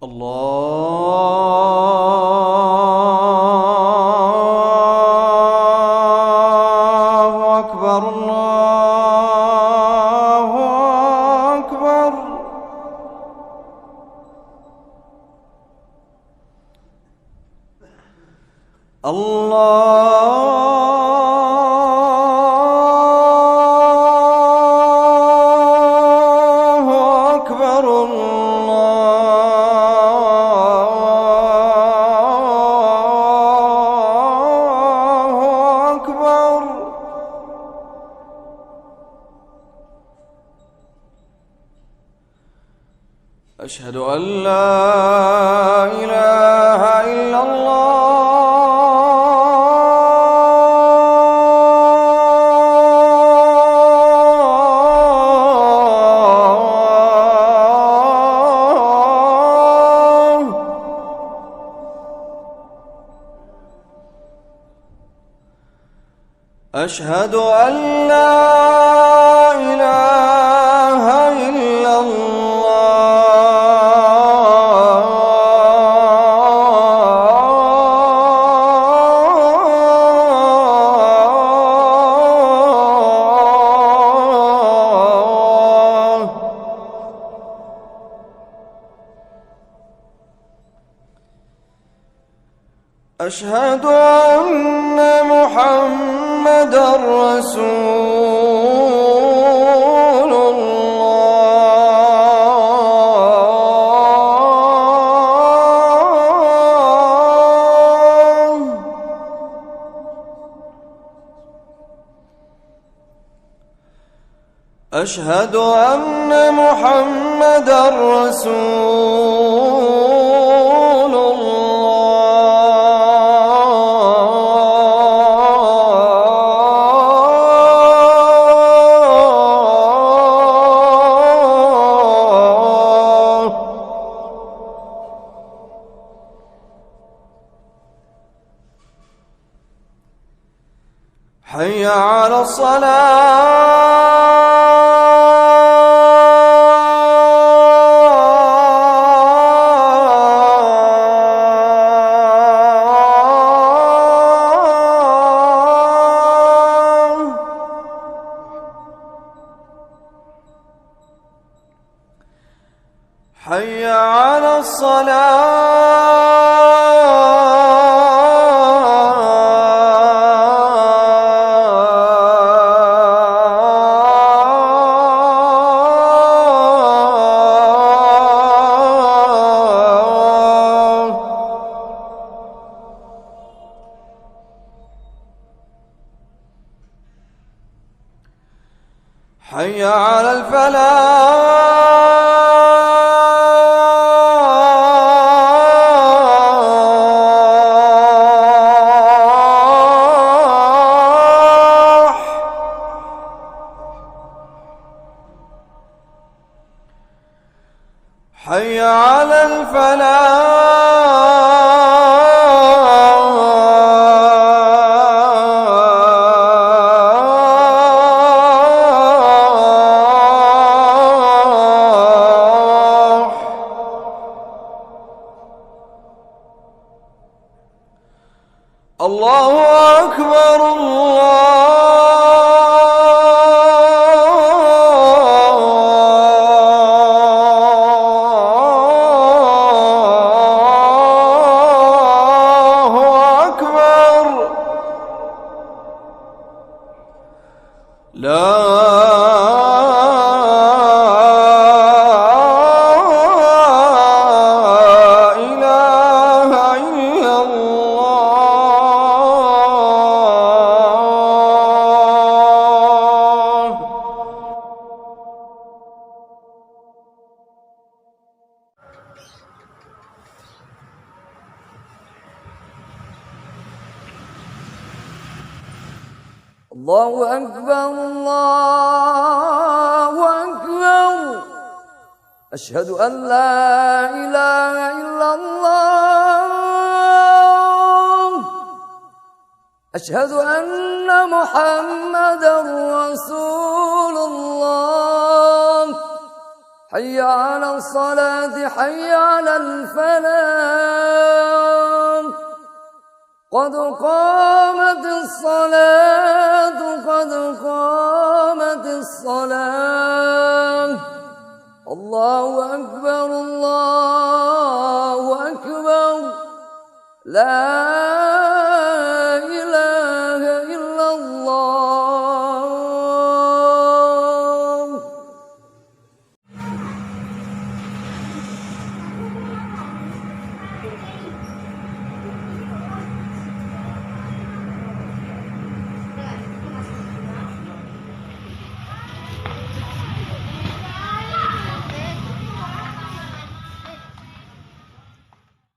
الله أكبر الله أكبر. أشهد أن لا إله إلا الله. أشهد أن لا إله إلا الله. أشهد أن محمدًا رسول الله. أشهد أن محمدًا رسول الله. حي على الصلاة. حي على حي على الفلاح. حي على الله أكبر الله أكبر. لا الله أكبر الله أكبر. أشهد أن لا إله إلا الله. أشهد أن محمدًا رسول الله. حي على الصلاة حي على الفلاح قد قامت الصلاة قد قامت الصلاة الله أكبر الله أكبر لا